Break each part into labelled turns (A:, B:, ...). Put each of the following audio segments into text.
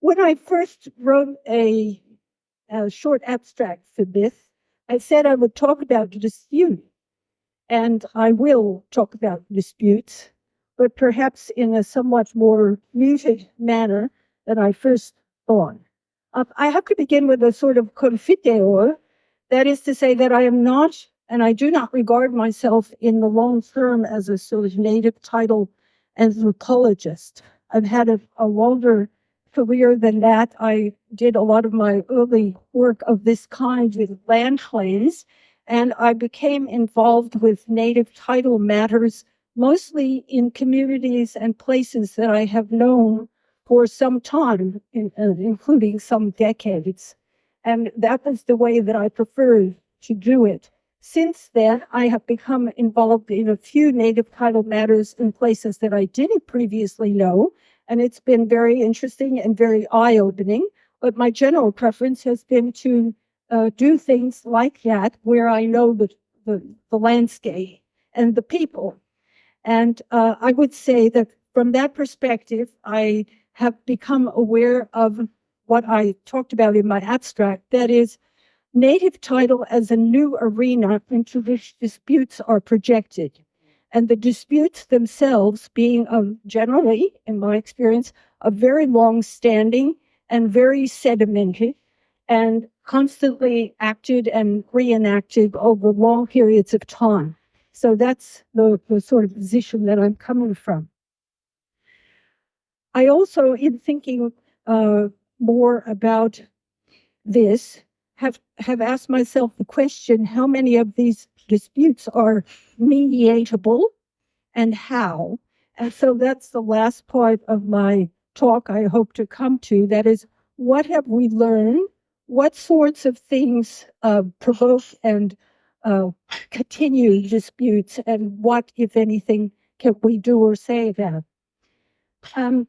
A: When I first wrote a short abstract for this, I said I would talk about dispute, and I will talk about disputes, but perhaps in a somewhat more muted manner than I first thought. I have to begin with a sort of confiteor, that is to say that I am not, and I do not regard myself in the long term as a sort of native title anthropologist. I've had a longer career than that. I did a lot of my early work of this kind with land claims, and I became involved with native title matters, mostly in communities and places that I have known for some time, including some decades. And that was the way that I preferred to do it. Since then, I have become involved in a few native title matters in places that I didn't previously know, and it's been very interesting and very eye-opening. But my general preference has been to do things like that where I know the landscape and the people. And I would say that from that perspective, I have become aware of what I talked about in my abstract, that is, native title as a new arena into which disputes are projected. And the disputes themselves being generally, in my experience, a very long-standing and very sedimented and constantly acted and reenacted over long periods of time. So that's the sort of position that I'm coming from. I also, in thinking more about this, have asked myself the question, how many of these disputes are mediatable and how? And so that's the last part of my talk I hope to come to. That is, what have we learned? What sorts of things provoke and continue disputes? And what, if anything, can we do or say about it?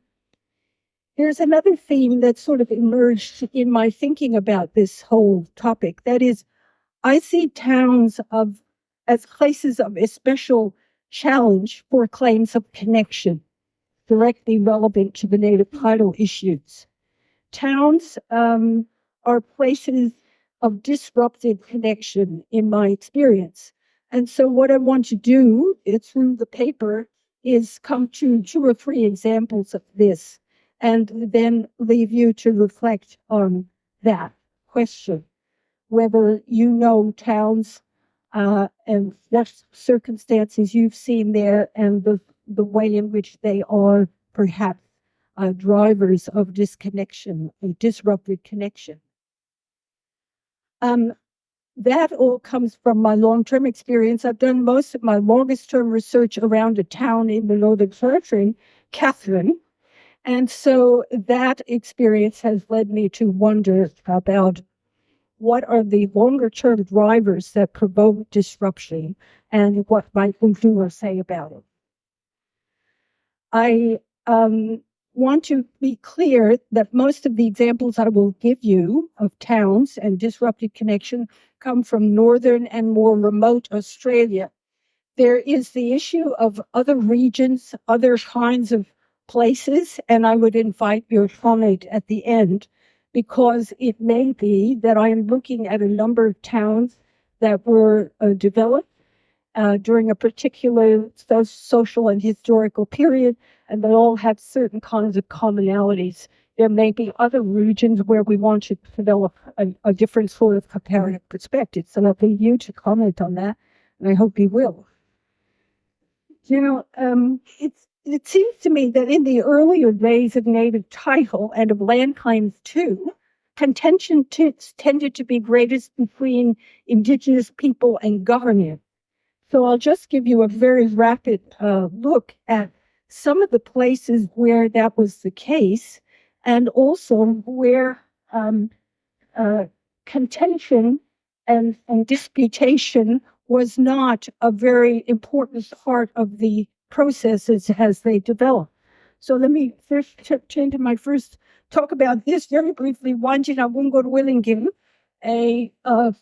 A: There's another theme that sort of emerged in my thinking about this whole topic. That is, I see towns as places of especial challenge for claims of connection, directly relevant to the native title issues. Towns are places of disrupted connection, in my experience. And so what I want to do through the paper is come to 2 or 3 examples of this, and then leave you to reflect on that question, whether you know towns and what circumstances you've seen there, and the way in which they are perhaps drivers of disconnection, of disrupted connection. That all comes from my long-term experience. I've done most of my longest-term research around a town in the Northern Territory, Catherine. And so that experience has led me to wonder about what are the longer-term drivers that provoke disruption, and what might we do or say about it. I want to be clear that most of the examples I will give you of towns and disrupted connection come from northern and more remote Australia. There is the issue of other regions, other kinds of places, and I would invite your comment at the end, because it may be that I am looking at a number of towns that were developed during a particular social and historical period, and they all have certain kinds of commonalities. There may be other regions where we want to develop a different sort of comparative perspective. So I'll leave you to comment on that, and I hope you will. You know, it seems to me that in the earlier days of native title and of land claims too, contention tended to be greatest between indigenous people and government. So I'll just give you a very rapid look at some of the places where that was the case, and also where contention and disputation was not a very important part of the processes as they develop. So let me first turn to my first talk about this very briefly. Wanjina Wungur Willingim, a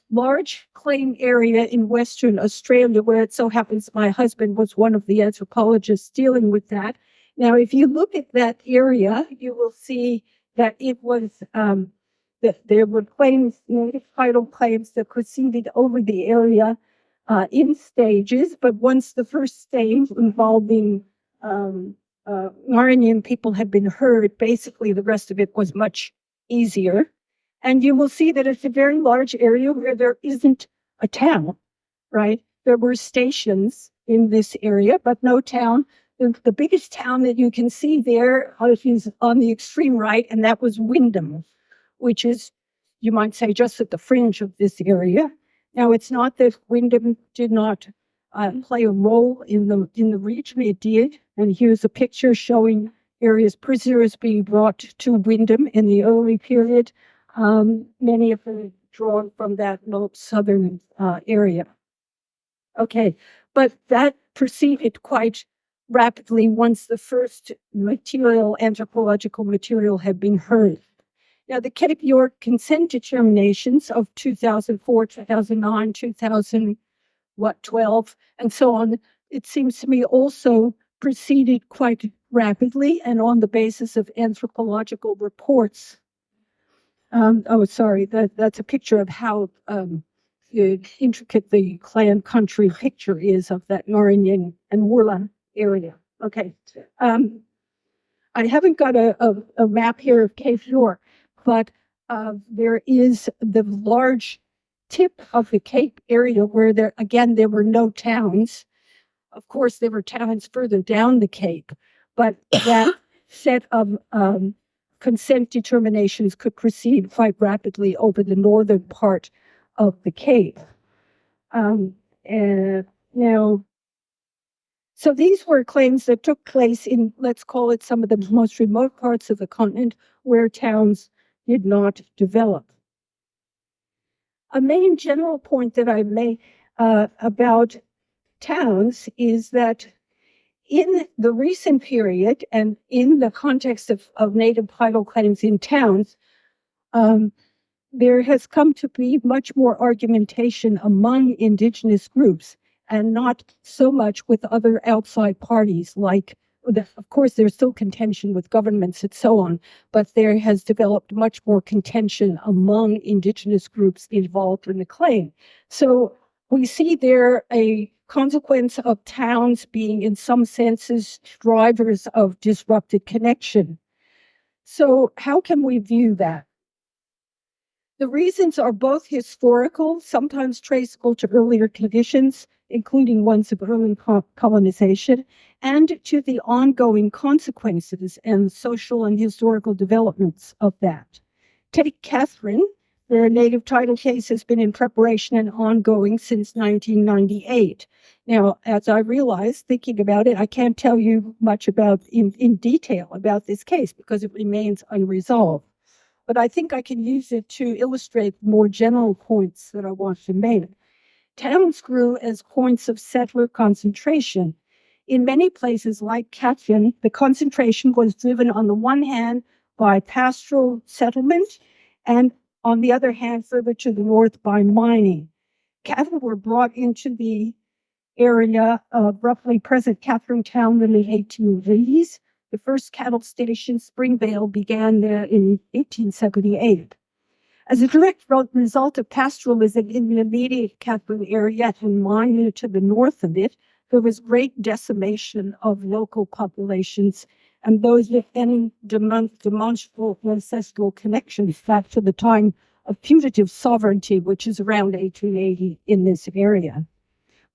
A: large claim area in Western Australia, where it so happens my husband was one of the anthropologists dealing with that. Now, if you look at that area, you will see that it was that there were claims, native title claims that proceeded over the area in stages, but once the first stage involving Aryan people had been heard, basically the rest of it was much easier. And you will see that it's a very large area where there isn't a town, right? There were stations in this area, but no town. The biggest town that you can see there is on the extreme right, and that was Wyndham, which is, you might say, just at the fringe of this area. Now, it's not that Wyndham did not play a role in the region. It did, and here's a picture showing various prisoners being brought to Wyndham in the early period. Many of them drawn from that southern area. Okay, but that proceeded quite rapidly once the first anthropological material had been heard. Now, the Cape York consent determinations of 2004, 2009, 2012, and so on, it seems to me also proceeded quite rapidly and on the basis of anthropological reports. That's a picture of how intricate the clan country picture is of that Norringen and Merlan area. Okay. I haven't got a map here of Cape York, but there is the large tip of the Cape area where there were no towns. Of course, there were towns further down the Cape, but that set of consent determinations could proceed quite rapidly over the northern part of the Cape. So these were claims that took place in, let's call it, some of the most remote parts of the continent where towns did not develop. A main general point that I make about towns is that in the recent period and in the context of native title claims in towns, there has come to be much more argumentation among indigenous groups and not so much with other outside parties of course, there's still contention with governments and so on, but there has developed much more contention among indigenous groups involved in the claim. So we see there a consequence of towns being, in some senses, drivers of disrupted connection. So how can we view that? The reasons are both historical, sometimes traceable to earlier conditions, including ones of early colonization, and to the ongoing consequences and social and historical developments of that. Take Catherine. Their native title case has been in preparation and ongoing since 1998. Now, as I realized, thinking about it, I can't tell you much in detail about this case because it remains unresolved. But I think I can use it to illustrate more general points that I want to make. Towns grew as points of settler concentration. In many places like Catherine, the concentration was driven on the one hand by pastoral settlement and on the other hand, further to the north by mining. Cattle were brought into the area of roughly present Catherine Town in the 1880s. The first cattle station, Springvale, began there in 1878. As a direct result of pastoralism in the immediate Catherine area and mining to the north of it, there was great decimation of local populations and those with any demonstrable ancestral connections back to the time of putative sovereignty, which is around 1880 in this area.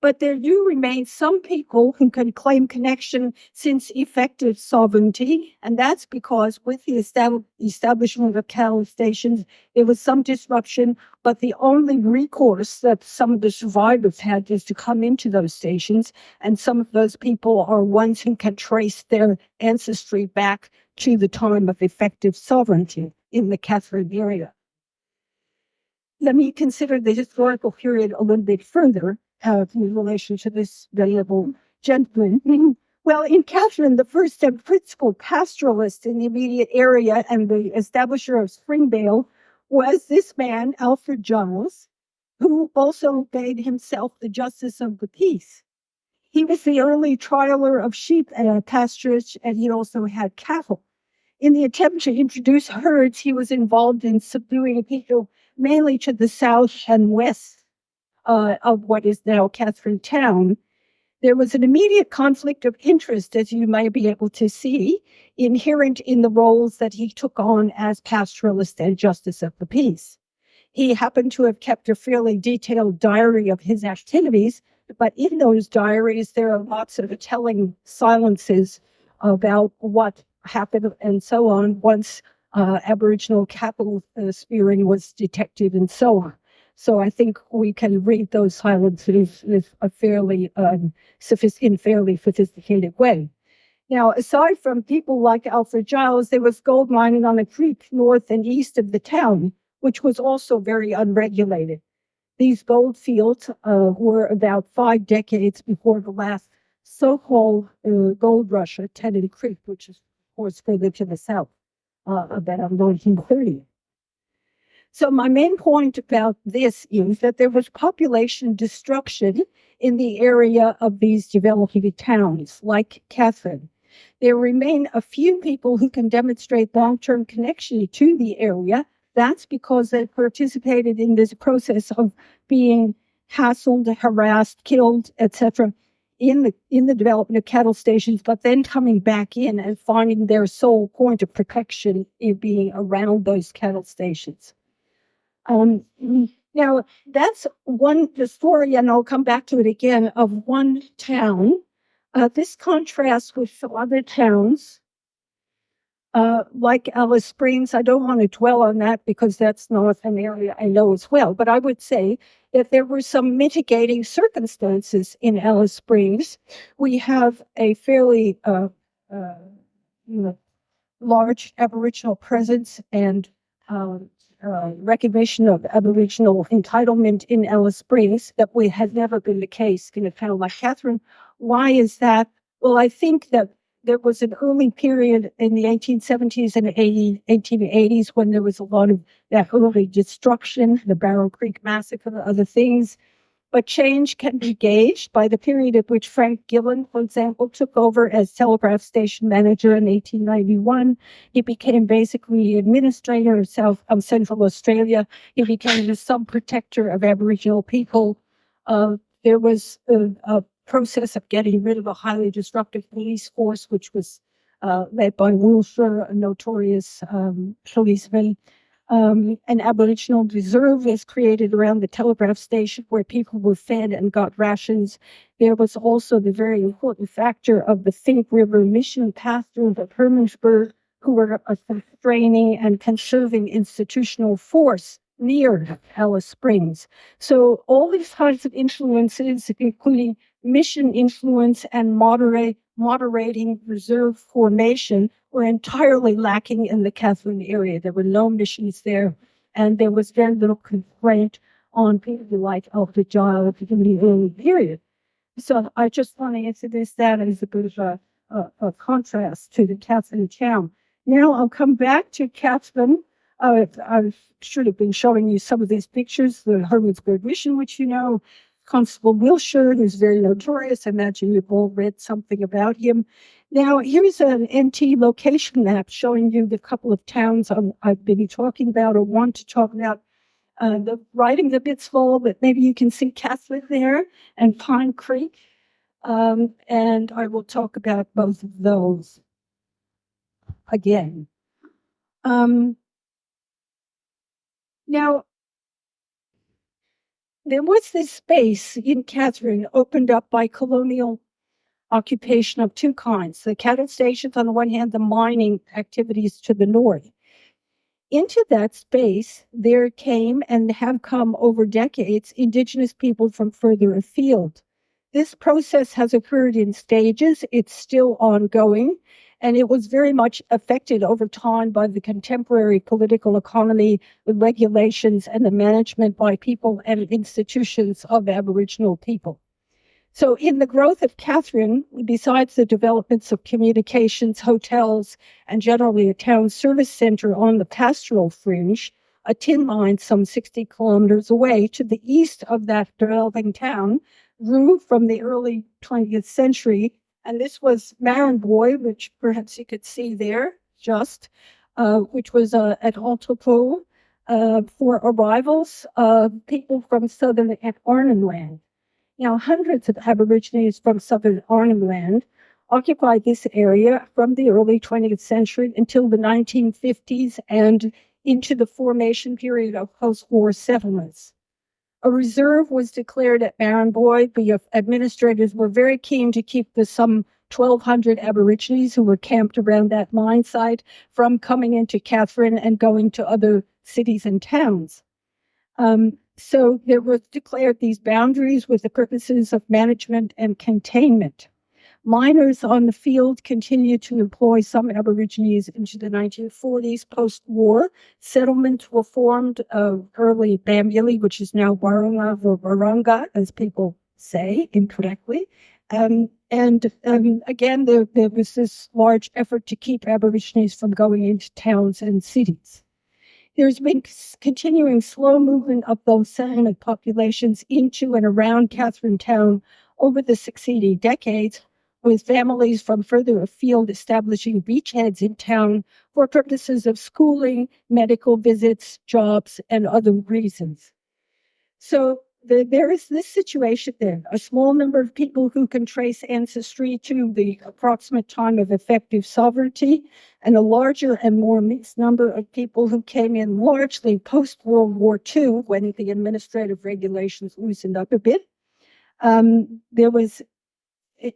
A: But there do remain some people who can claim connection since effective sovereignty, and that's because with the establishment of cattle stations, there was some disruption, but the only recourse that some of the survivors had is to come into those stations, and some of those people are ones who can trace their ancestry back to the time of effective sovereignty in the Catherine area. Let me consider the historical period a little bit further. In relation to this venerable gentleman. Well, in Catherine, the first and principal pastoralist in the immediate area and the establisher of Springvale was this man, Alfred Giles, who also made himself the justice of the peace. He was the early trialer of sheep pasturage, and he also had cattle. In the attempt to introduce herds, he was involved in subduing people mainly to the south and west of what is now Catherine Town. There was an immediate conflict of interest, as you may be able to see, inherent in the roles that he took on as pastoralist and justice of the peace. He happened to have kept a fairly detailed diary of his activities, but in those diaries, there are lots of telling silences about what happened and so on once Aboriginal cattle spearing was detected and so on. So I think we can read those silences with a fairly sophisticated way. Now, aside from people like Alfred Giles, there was gold mining on a creek north and east of the town, which was also very unregulated. These gold fields were about 5 decades before the last so-called gold rush at Tennant Creek, which is, of course, further to the south, about 1930. So my main point about this is that there was population destruction in the area of these developing towns, like Catherine. There remain a few people who can demonstrate long-term connection to the area. That's because they participated in this process of being hassled, harassed, killed, etc., in the development of cattle stations, but then coming back in and finding their sole point of protection in being around those cattle stations. Now, that's the story, and I'll come back to it again, of one town. This contrasts with some other towns, like Alice Springs. I don't want to dwell on that because that's not an area I know as well. But I would say that there were some mitigating circumstances in Alice Springs. We have a fairly large Aboriginal presence and recognition of Aboriginal entitlement in Alice Springs that had never been the case in a town like Catherine. Why is that? Well, I think that there was an early period in the 1870s and 1880s when there was a lot of that early destruction, the Barrow Creek Massacre, and other things. But change can be gauged by the period at which Frank Gillen, for example, took over as telegraph station manager in 1891. He became basically administrator of Central Australia. He became the sub-protector of Aboriginal people. There was a process of getting rid of a highly disruptive police force, which was led by Wilshire, a notorious policeman. An Aboriginal reserve was created around the telegraph station where people were fed and got rations. There was also the very important factor of the Fink River mission pastors of Hermannsburg, who were a constraining and conserving institutional force near Alice Springs. So all these kinds of influences, including mission influence and moderating reserve formation, were entirely lacking in the Catherine area. There were no missions there, and there was very little constraint on people like Alfred Giles in the early period. So I just want to introduce that as a bit of a contrast to the Catherine town. Now I'll come back to Catherine. I should have been showing you some of these pictures, the Hermannsburg mission, which you know, Constable Wilshire, who's very notorious. I imagine you've all read something about him. Now, here's an NT location map showing you the couple of towns I've been talking about or want to talk about. Right in the Bitsville, but maybe you can see Catherine there and Pine Creek. And I will talk about both of those again. Now, there was this space in Catherine opened up by colonial occupation of two kinds. The cattle stations on the one hand, the mining activities to the north. Into that space, there came and have come over decades Indigenous people from further afield. This process has occurred in stages. It's still ongoing, and it was very much affected over time by the contemporary political economy, the regulations, and the management by people and institutions of Aboriginal people. So in the growth of Catherine, besides the developments of communications, hotels, and generally a town service center on the pastoral fringe, a tin mine some 60 kilometers away to the east of that developing town grew from the early 20th century. And this was Marranboy, which perhaps you could see there. just, which was an entrepot for arrivals of people from southern Arnhem Land. Now, hundreds of Aborigines from southern Arnhem Land occupied this area from the early 20th century until the 1950s and into the formation period of post-war settlements. A reserve was declared at Baranboy. The administrators were very keen to keep the some 1,200 Aborigines who were camped around that mine site from coming into Catherine and going to other cities and towns. So there was declared these boundaries with the purposes of management and containment. Miners on the field continued to employ some Aborigines into the 1940s. Post-war, settlements were formed early Bambili, which is now Warunga or Warunga, as people say incorrectly. And again, there was this large effort to keep Aborigines from going into towns and cities. There's been continuing slow movement of those settlement populations into and around Catherine Town over the succeeding decades, with families from further afield establishing beachheads in town for purposes of schooling, medical visits, jobs, and other reasons. So there is this situation there, a small number of people who can trace ancestry to the approximate time of effective sovereignty, and a larger and more mixed number of people who came in largely post-World War II when the administrative regulations loosened up a bit.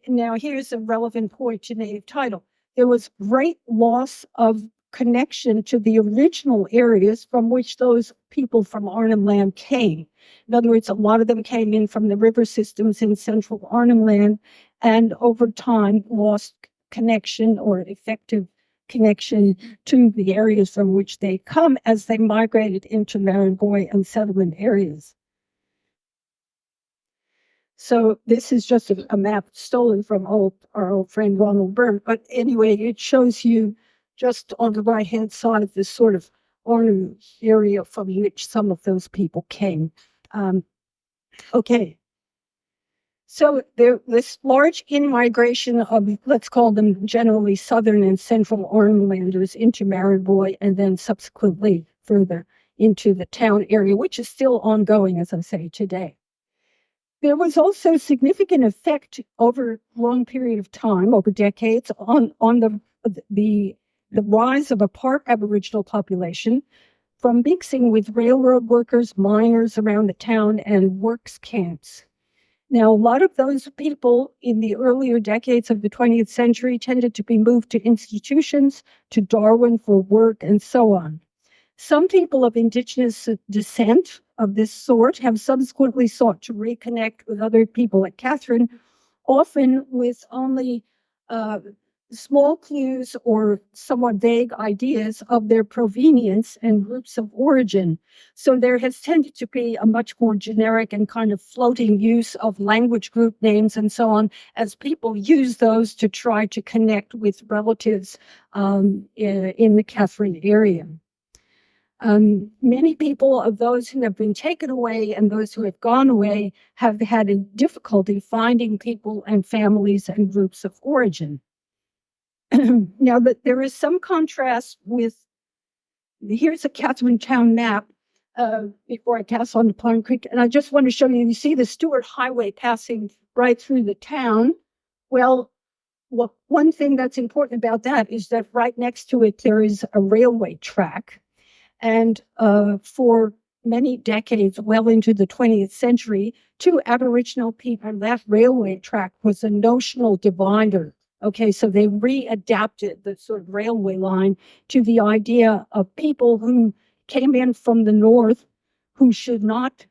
A: Now here's a relevant point to native title. There was great loss of connection to the original areas from which those people from Arnhem Land came. In other words, a lot of them came in from the river systems in central Arnhem Land, and over time lost connection or effective connection to the areas from which they come as they migrated into Baranboy and settlement areas. So this is just a map stolen from our old friend Ronald Byrne. But anyway, it shows you just on the right-hand side this sort of Arnhem area from which some of those people came. Okay. So this large in-migration of, let's call them generally southern and central Arnhem Landers into Baranboy and then subsequently further into the town area, which is still ongoing, as I say, today. There was also significant effect over a long period of time, over decades, on the rise of a part Aboriginal population from mixing with railroad workers, miners around the town, and works camps. Now, a lot of those people in the earlier decades of the 20th century tended to be moved to institutions, to Darwin for work, and so on. Some people of Indigenous descent of this sort have subsequently sought to reconnect with other people at Catherine, often with only small clues or somewhat vague ideas of their provenience and groups of origin. So there has tended to be a much more generic and kind of floating use of language group names and so on, as people use those to try to connect with relatives in the Catherine area. Many people of those who have been taken away and those who have gone away have had a difficulty finding people and families and groups of origin. Now, there is some contrast with, here's a Catherine Town map before I pass on to Pine Creek, and I just want to show you, you see the Stewart Highway passing right through the town. Well, one thing that's important about that is that right next to it, there is a railway track. And for many decades, well into the 20th century, to Aboriginal people, that railway track was a notional divider. Okay, so they readapted the sort of railway line to the idea of people who came in from the north who should not,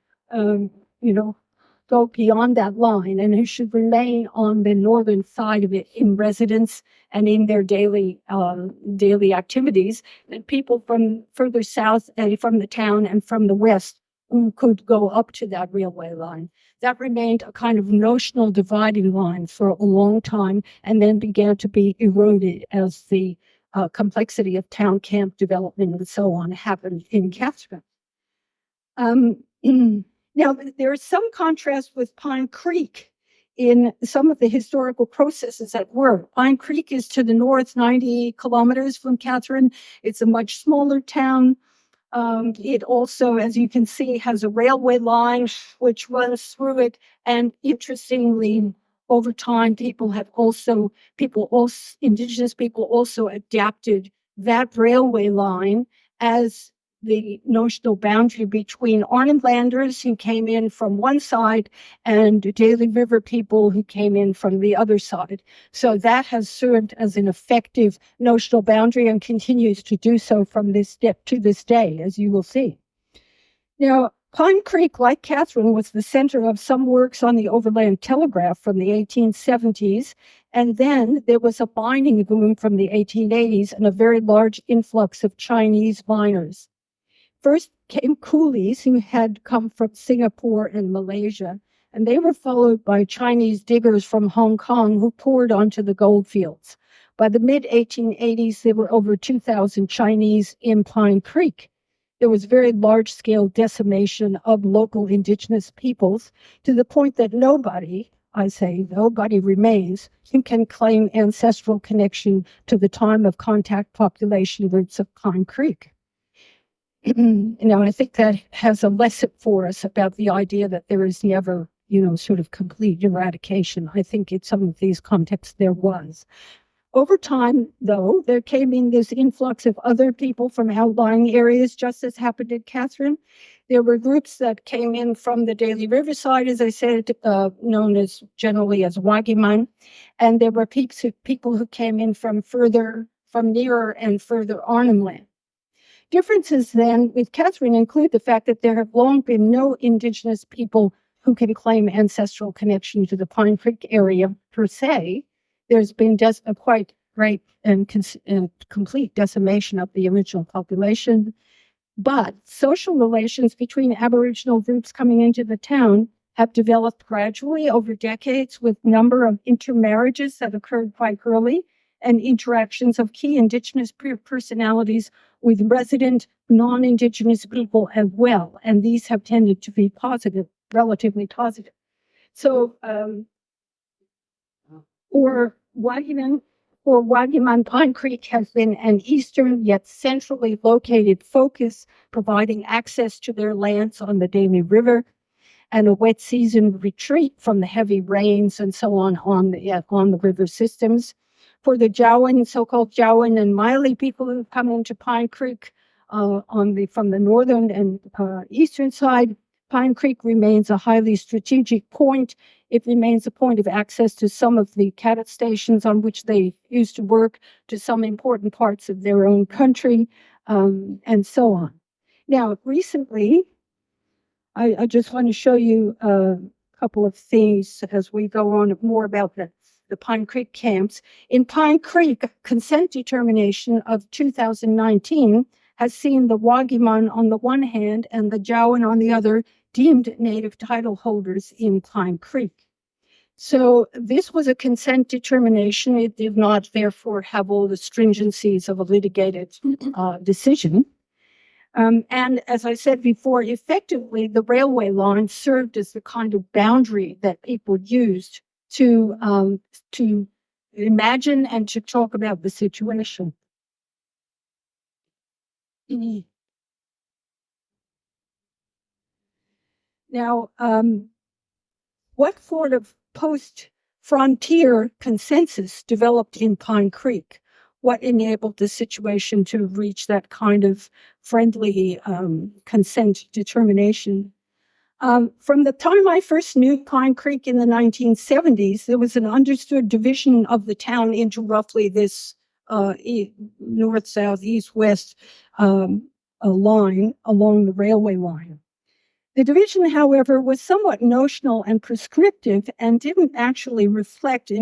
A: go beyond that line and who should remain on the northern side of it in residence and in their daily activities. And people from further south and from the town and from the west who could go up to that railway line. That remained a kind of notional dividing line for a long time and then began to be eroded as the complexity of town camp development and so on happened in Catherine. Now, there is some contrast with Pine Creek in some of the historical processes at work. Pine Creek is to the north, 90 kilometers from Catherine. It's a much smaller town. It also, as you can see, has a railway line which runs through it. And interestingly, over time, indigenous people also adapted that railway line as the notional boundary between Arnhem-landers who came in from one side and Daly River people who came in from the other side. So that has served as an effective notional boundary and continues to do so from this step to this day, as you will see. Now, Pine Creek, like Catherine, was the center of some works on the overland telegraph from the 1870s, and then there was a mining boom from the 1880s and a very large influx of Chinese miners. First came coolies who had come from Singapore and Malaysia, and they were followed by Chinese diggers from Hong Kong who poured onto the gold fields. By the mid-1880s, there were over 2,000 Chinese in Pine Creek. There was very large-scale decimation of local indigenous peoples to the point that nobody remains who can claim ancestral connection to the time of contact population roots of Pine Creek. I think that has a lesson for us about the idea that there is never, sort of complete eradication. I think in some of these contexts there was. Over time, though, there came in this influx of other people from outlying areas, just as happened in Catherine. There were groups that came in from the Daly Riverside, as I said, known as generally as Wagiman, and there were people who came in from nearer and further Arnhem Land. Differences then with Catherine include the fact that there have long been no indigenous people who can claim ancestral connection to the Pine Creek area per se. There's been just a quite great and complete decimation of the original population. But social relations between Aboriginal groups coming into the town have developed gradually over decades with a number of intermarriages that occurred quite early and interactions of key Indigenous personalities with resident non-Indigenous people as well. And these have tended to be positive, relatively positive. So, Wagiman, Pine Creek has been an eastern yet centrally located focus, providing access to their lands on the Daly River and a wet season retreat from the heavy rains and so on the river systems. For the Jawoyn, so-called Jawoyn and Miley people who come into Pine Creek from the northern and eastern side, Pine Creek remains a highly strategic point. It remains a point of access to some of the cattle stations on which they used to work, to some important parts of their own country, and so on. Now, recently, I just want to show you a couple of things as we go on more about the Pine Creek camps. In Pine Creek, consent determination of 2019 has seen the Wagiman on the one hand and the Jawoyn on the other deemed native title holders in Pine Creek. So this was a consent determination. It did not, therefore, have all the stringencies of a litigated decision. And as I said before, effectively, the railway line served as the kind of boundary that people used to imagine and to talk about the situation. Now, what sort of post-frontier consensus developed in Pine Creek? What enabled the situation to reach that kind of friendly consent determination? From the time I first knew Pine Creek in the 1970s, there was an understood division of the town into roughly this north, south, east, west line along the railway line. The division, however, was somewhat notional and prescriptive and didn't actually reflect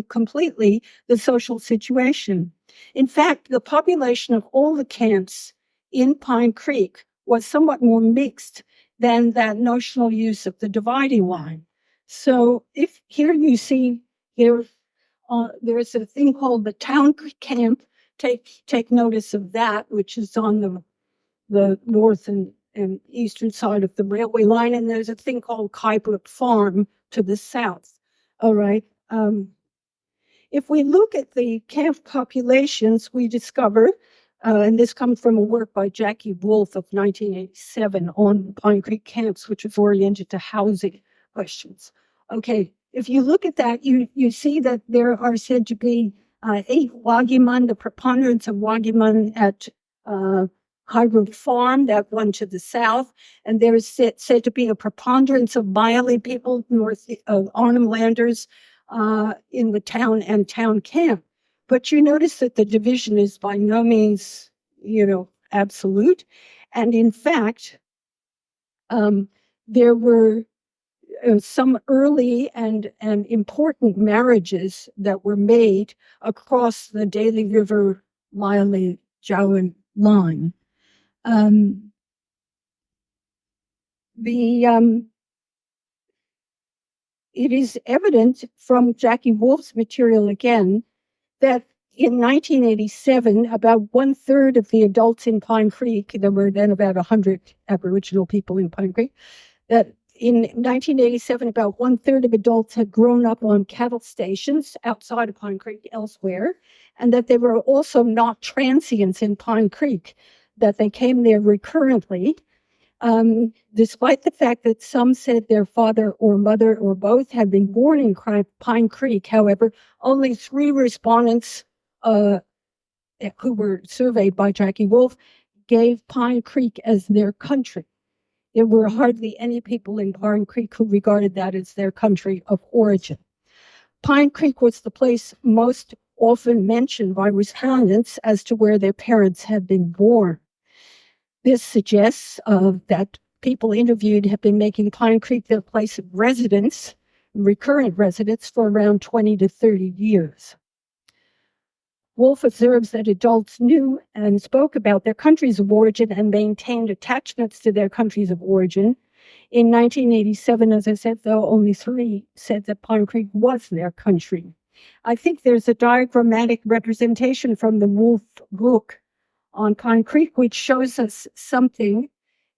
A: completely the social situation. In fact, the population of all the camps in Pine Creek was somewhat more mixed than that notional use of the dividing line. So if here you see there's a thing called the town camp. Take notice of that, which is on the north and eastern side of the railway line. And there's a thing called Kybrook Farm, to the south. All right. If we look at the camp populations, we discover, and this comes from a work by Jackie Wolf of 1987 on Pine Creek camps, which was oriented to housing questions. Okay, if you look at that, you see that there are said to be 8 Wagiman, the preponderance of Wagiman at Highwood Farm, that one to the south, and there is said to be a preponderance of Miley people, north of Arnhem Landers, in the town and town camp. But you notice that the division is by no means, absolute. And in fact, there were some early and important marriages that were made across the Daly River Miley Jowan line. It is evident from Jackie Wolf's material again that in 1987, about 1/3 of the adults in Pine Creek, there were then about 100 Aboriginal people in Pine Creek, that in 1987, about 1/3 of adults had grown up on cattle stations outside of Pine Creek elsewhere, and that they were also not transients in Pine Creek, that they came there recurrently. Despite the fact that some said their father or mother or both had been born in Pine Creek, however, only 3 respondents who were surveyed by Jackie Wolf gave Pine Creek as their country. There were hardly any people in Pine Creek who regarded that as their country of origin. Pine Creek was the place most often mentioned by respondents as to where their parents had been born. This suggests that people interviewed have been making Pine Creek their place of residence, recurrent residence, for around 20 to 30 years. Wolf observes that adults knew and spoke about their countries of origin and maintained attachments to their countries of origin. In 1987, as I said, though, only 3 said that Pine Creek was their country. I think there's a diagrammatic representation from the Wolf book on Pine Creek, which shows us something.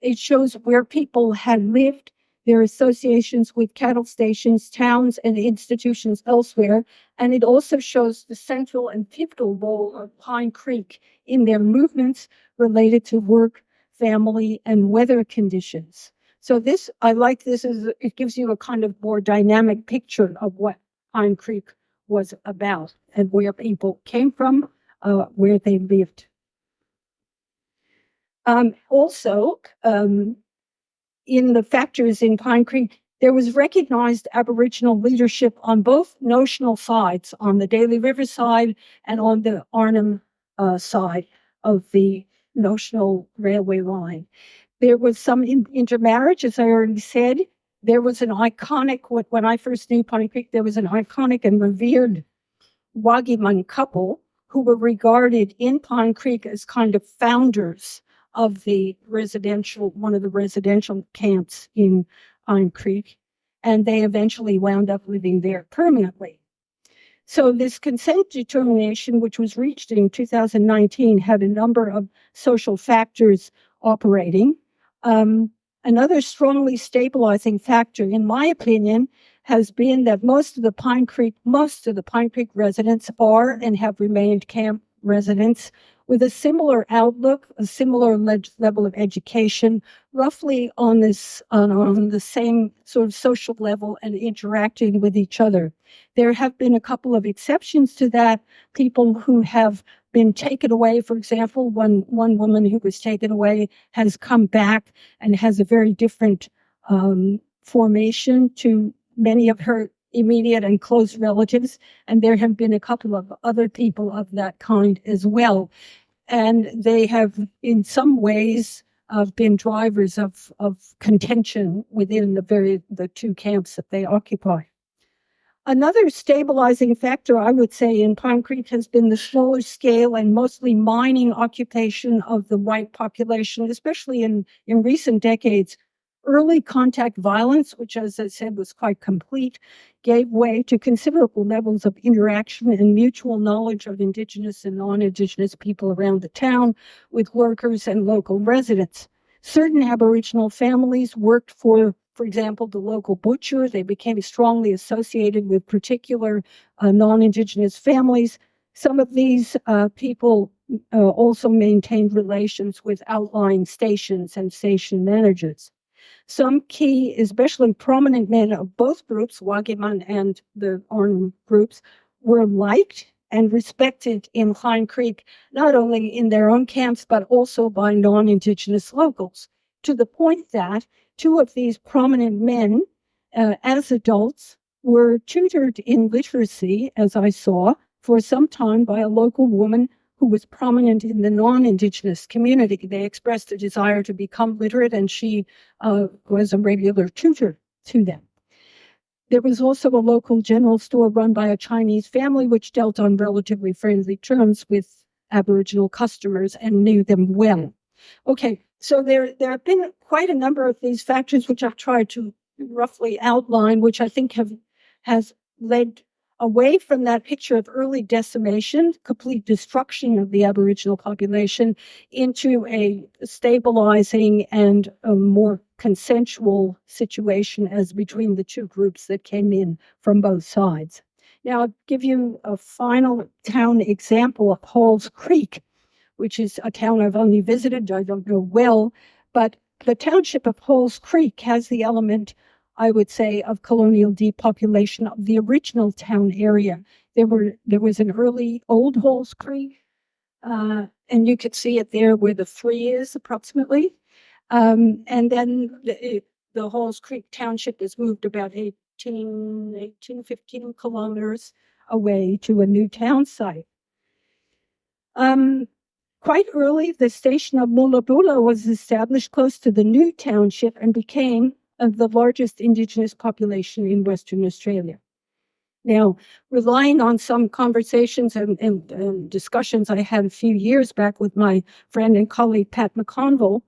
A: It shows where people had lived, their associations with cattle stations, towns, and institutions elsewhere. And it also shows the central and pivotal role of Pine Creek in their movements related to work, family, and weather conditions. So I like this, it gives you a kind of more dynamic picture of what Pine Creek was about and where people came from, where they lived. Also, in the factors in Pine Creek, there was recognized Aboriginal leadership on both notional sides, on the Daly River side and on the Arnhem side of the notional railway line. There was some intermarriage, as I already said. There was an iconic, when I first knew Pine Creek, there was an iconic and revered Wagiman couple who were regarded in Pine Creek as kind of founders of one of the residential camps in Pine Creek, and they eventually wound up living there permanently. So this consent determination, which was reached in 2019, had a number of social factors operating. Another strongly stabilizing factor, in my opinion, has been that most of the Pine Creek residents are and have remained camp residents with a similar outlook, a similar level of education, roughly on the same sort of social level and interacting with each other. There have been a couple of exceptions to that. People who have been taken away, for example, one woman who was taken away has come back and has a very different formation to many of her immediate and close relatives, and there have been a couple of other people of that kind as well. And they have, in some ways, been drivers of contention within the 2 camps that they occupy. Another stabilizing factor, I would say, in Pine Creek has been the smaller scale and mostly mining occupation of the white population, especially in recent decades. Early contact violence, which, as I said, was quite complete, gave way to considerable levels of interaction and mutual knowledge of Indigenous and non-Indigenous people around the town with workers and local residents. Certain Aboriginal families worked for for example, the local butcher. They became strongly associated with particular non-Indigenous families. Some of these people also maintained relations with outlying stations and station managers. Some key, especially prominent men of both groups, Wagiman and the Arnhem groups, were liked and respected in Pine Creek, not only in their own camps, but also by non-Indigenous locals, to the point that two of these prominent men, as adults, were tutored in literacy, as I saw, for some time by a local woman who was prominent in the non-Indigenous community. They expressed a desire to become literate, and she was a regular tutor to them. There was also a local general store run by a Chinese family, which dealt on relatively friendly terms with Aboriginal customers and knew them well. Okay, so there have been quite a number of these factors, which I've tried to roughly outline, which I think has led away from that picture of early decimation, complete destruction of the Aboriginal population, into a stabilizing and a more consensual situation as between the two groups that came in from both sides. Now, I'll give you a final town example of Halls Creek, which is a town I've only visited, I don't know well, but the township of Halls Creek has the element, I would say, of colonial depopulation of the original town area. There was an early old Halls Creek, and you could see it there where the 3 is approximately. And then the Halls Creek Township is moved about 15 kilometers away to a new town site. Quite early, the station of Mullabula was established close to the new township and became the largest Indigenous population in Western Australia. Now, relying on some conversations and discussions I had a few years back with my friend and colleague, Pat McConville,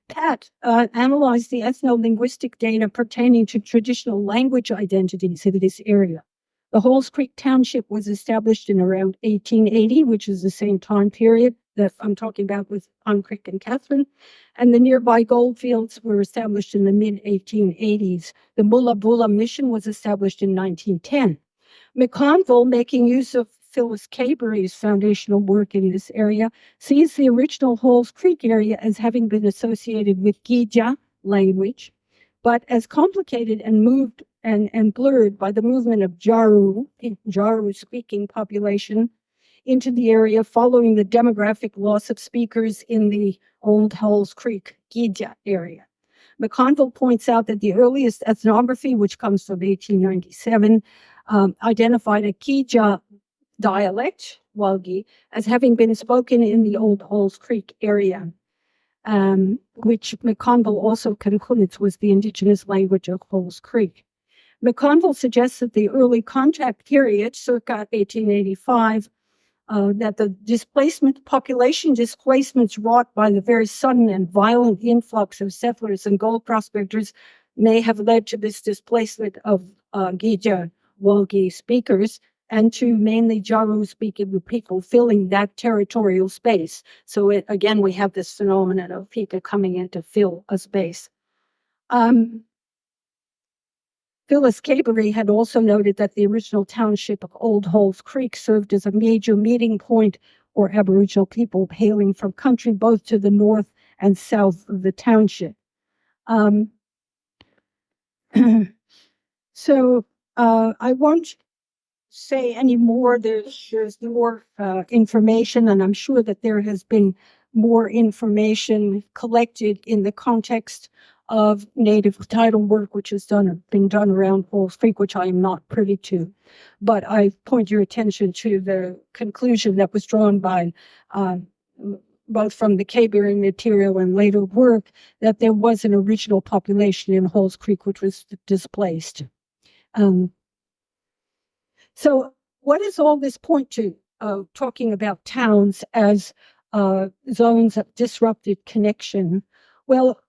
A: Pat analyzed the ethno-linguistic data pertaining to traditional language identities in this area. The Halls Creek Township was established in around 1880, which is the same time period that I'm talking about with Pine Creek and Catherine, and the nearby goldfields were established in the mid-1880s. The Mullabula Mission was established in 1910. McConville, making use of Phyllis Caberry's foundational work in this area, sees the original Halls Creek area as having been associated with Gija language, but as complicated and moved and blurred by the movement of Jaru-speaking population into the area following the demographic loss of speakers in the old Halls Creek Gija area. McConville points out that the earliest ethnography, which comes from 1897, identified a Gija dialect, Walgi, as having been spoken in the old Halls Creek area, which McConville also concludes was the indigenous language of Halls Creek. McConville suggests that the early contact period, circa 1885, that the population displacements wrought by the very sudden and violent influx of settlers and gold prospectors may have led to this displacement of Gija Walgi speakers and to mainly Jaru-speaking people filling that territorial space. So again, we have this phenomenon of people coming in to fill a space. Phyllis Caberry had also noted that the original township of Old Halls Creek served as a major meeting point for Aboriginal people hailing from country both to the north and south of the township. So I won't say any more. There's more information, and I'm sure that there has been more information collected in the context of native title work, which has been done around Halls Creek, which I am not privy to. But I point your attention to the conclusion that was drawn by both from the Caberry material and later work, that there was an original population in Halls Creek which was displaced. So what does all this point to, talking about towns as zones of disrupted connection? Well,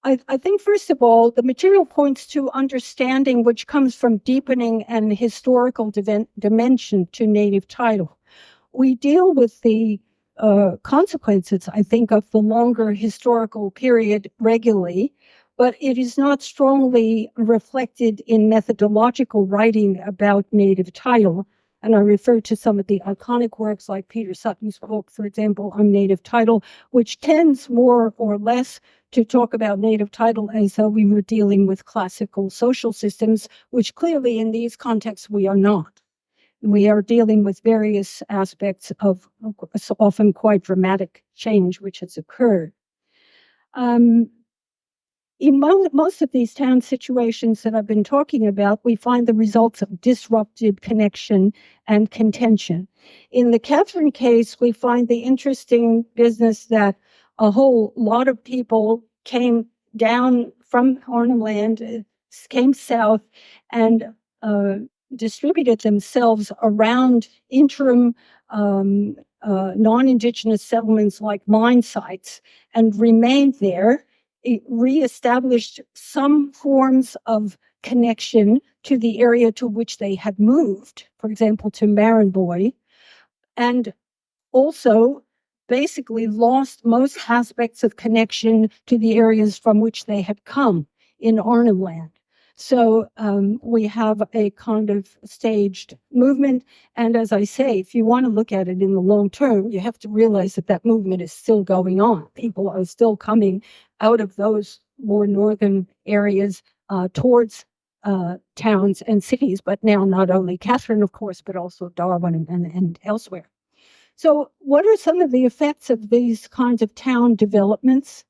A: I think, first of all, the material points to understanding which comes from deepening and historical dimension to native title. We deal with the consequences, I think, of the longer historical period regularly, but it is not strongly reflected in methodological writing about native title. And I refer to some of the iconic works like Peter Sutton's book, for example, on native title, which tends more or less to talk about native title as though we were dealing with classical social systems, which clearly in these contexts we are not. We are dealing with various aspects of often quite dramatic change which has occurred. In most of these town situations that I've been talking about, we find the results of disrupted connection and contention. In the Catherine case, we find the interesting business that a whole lot of people came down from Arnhem Land, came south, and distributed themselves around interim non-Indigenous settlements like mine sites and remained there. It reestablished some forms of connection to the area to which they had moved, for example, to Maranboy, and also basically lost most aspects of connection to the areas from which they had come in Arnhem Land. So we have a kind of staged movement. And as I say, if you want to look at it in the long term, you have to realize that that movement is still going on. People are still coming out of those more northern areas towards towns and cities, but now not only Catherine, of course, but also Darwin and elsewhere. So what are some of the effects of these kinds of town developments?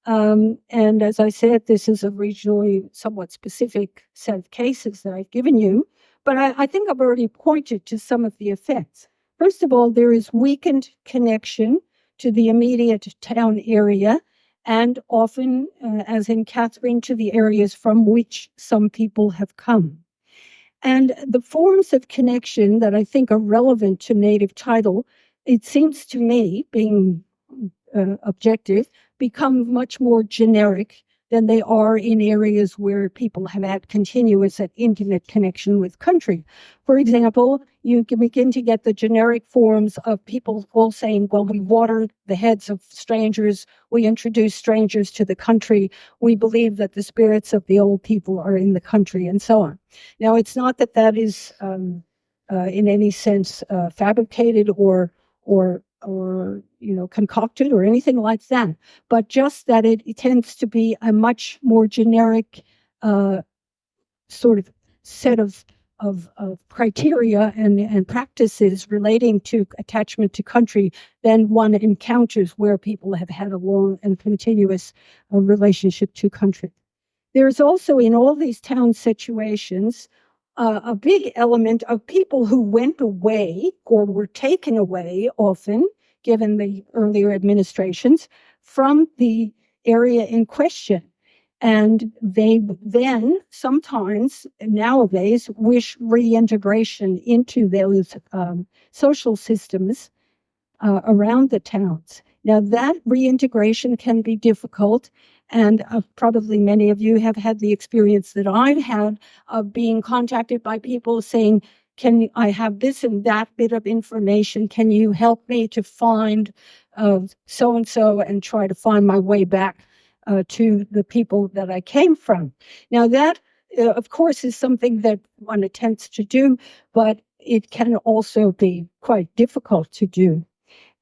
A: And as I said, this is a regionally somewhat specific set of cases that I've given you, but I think I've already pointed to some of the effects. First of all, there is weakened connection to the immediate town area, and often, as in Catherine, to the areas from which some people have come. And the forms of connection that I think are relevant to native title, it seems to me, being objective, become much more generic than they are in areas where people have had continuous and intimate connection with country. For example, you can begin to get the generic forms of people all saying, well, we water the heads of strangers, we introduce strangers to the country, we believe that the spirits of the old people are in the country, and so on. Now, it's not that that is in any sense fabricated or concocted or anything like that, but just that it tends to be a much more generic sort of set of criteria and practices relating to attachment to country than one encounters where people have had a long and continuous relationship to country. There's also in all these town situations a big element of people who went away or were taken away often, given the earlier administrations, from the area in question. And they then sometimes nowadays wish reintegration into those social systems around the towns. Now, that reintegration can be difficult, and probably many of you have had the experience that I've had of being contacted by people saying, can I have this and that bit of information? Can you help me to find so-and-so and try to find my way back to the people that I came from? Now, that, of course, is something that one attempts to do, but it can also be quite difficult to do.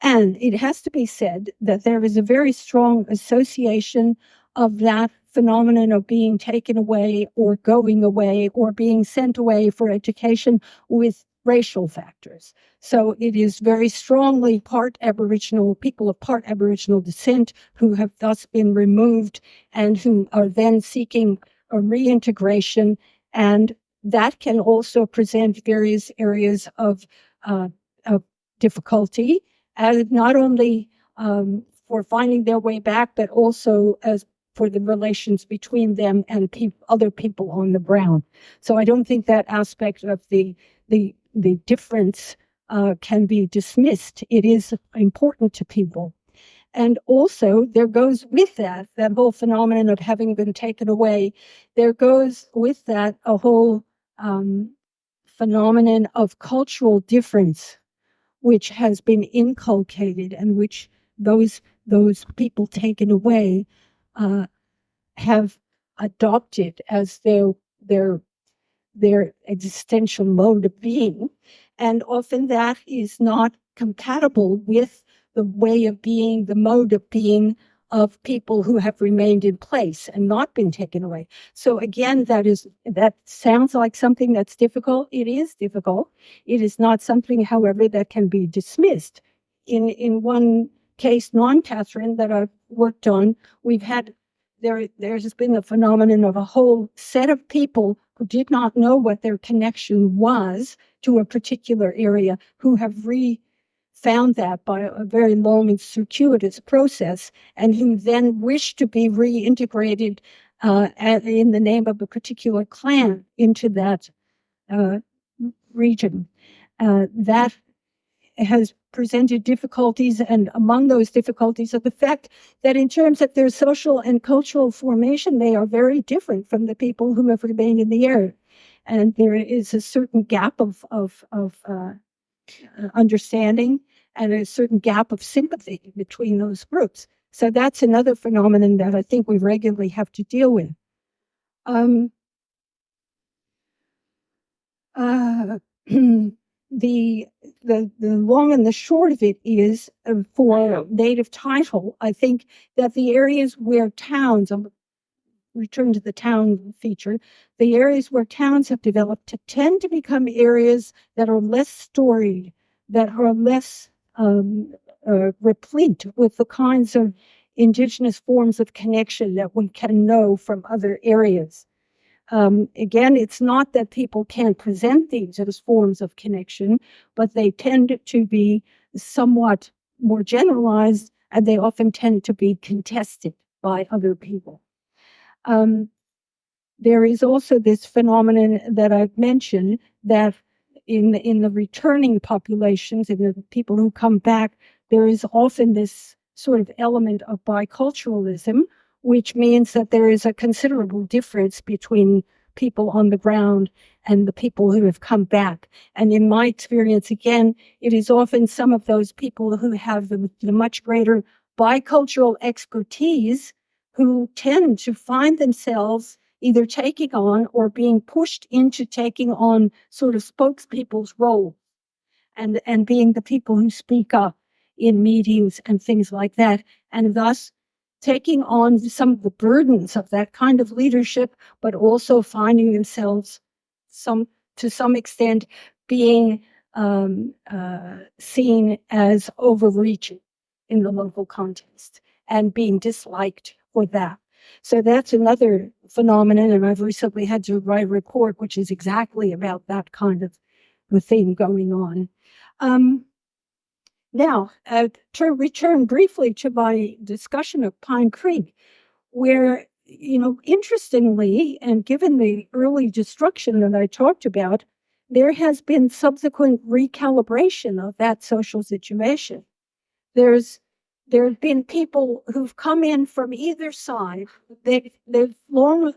A: And it has to be said that there is a very strong association of that phenomenon of being taken away or going away or being sent away for education with racial factors. So it is very strongly part Aboriginal, people of part Aboriginal descent who have thus been removed and who are then seeking a reintegration. And that can also present various areas of difficulty, as not only for finding their way back, but also as for the relations between them and other people on the ground. So I don't think that aspect of the difference can be dismissed. It is important to people. And also there goes with that whole phenomenon of having been taken away, there goes with that a whole phenomenon of cultural difference, which has been inculcated and which those people taken away have adopted as their their existential mode of being. And often that is not compatible with the way of being, the mode of being of people who have remained in place and not been taken away. So again, that sounds like something that's difficult. It is difficult. It is not something, however, that can be dismissed. In one case, non-Catherine, that I've worked on, we've had there's been the phenomenon of a whole set of people who did not know what their connection was to a particular area, who have found that by a very long and circuitous process, and who then wish to be reintegrated in the name of a particular clan into that region. That has presented difficulties, and among those difficulties are the fact that in terms of their social and cultural formation, they are very different from the people who have remained in the area. And there is a certain gap of understanding and a certain gap of sympathy between those groups. So that's another phenomenon that I think we regularly have to deal with. The long and the short of it is, for native title, I think that the areas where towns, I'll return to the town feature, the areas where towns have developed tend to become areas that are less storied, that are less replete with the kinds of indigenous forms of connection that we can know from other areas. Again, it's not that people can't present these as forms of connection, but they tend to be somewhat more generalized, and they often tend to be contested by other people. There is also this phenomenon that I've mentioned, that in the returning populations, in the people who come back, there is often this sort of element of biculturalism, which means that there is a considerable difference between people on the ground and the people who have come back. And in my experience, again, it is often some of those people who have the much greater bicultural expertise who tend to find themselves either taking on or being pushed into taking on sort of spokespeople's role, and being the people who speak up in meetings and things like that, and thus taking on some of the burdens of that kind of leadership, but also finding themselves to some extent being seen as overreaching in the local context and being disliked for that. So that's another phenomenon, and I've recently had to write a report which is exactly about that kind of the thing going on. Now, to return briefly to my discussion of Pine Creek, where, interestingly, and given the early destruction that I talked about, there has been subsequent recalibration of that social situation. There have been people who've come in from either side. They've long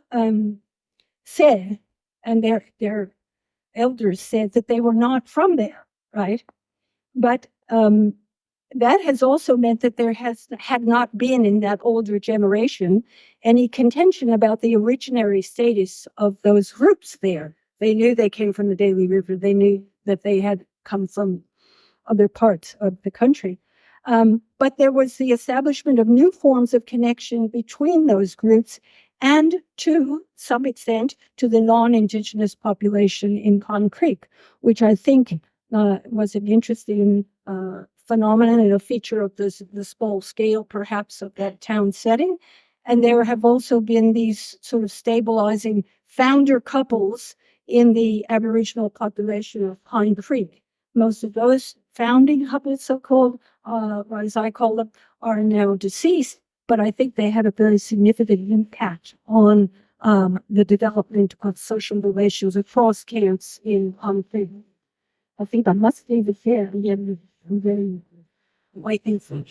A: said, and their elders said, that they were not from there, right? But that has also meant that there had not been in that older generation any contention about the originary status of those groups there. They knew they came from the Daly River. They knew that they had come from other parts of the country. But there was the establishment of new forms of connection between those groups and, to some extent, to the non-Indigenous population in Pine Creek, which I think was an interesting phenomenon and a feature of the small scale, perhaps, of that town setting. And there have also been these sort of stabilizing founder couples in the Aboriginal population of Pine Creek. Most of those founding couples, so-called, as I call them, are now deceased, but I think they had a very significant impact on the development of social relations across camps in Pine Creek. I think I must leave it here. I'm very waiting for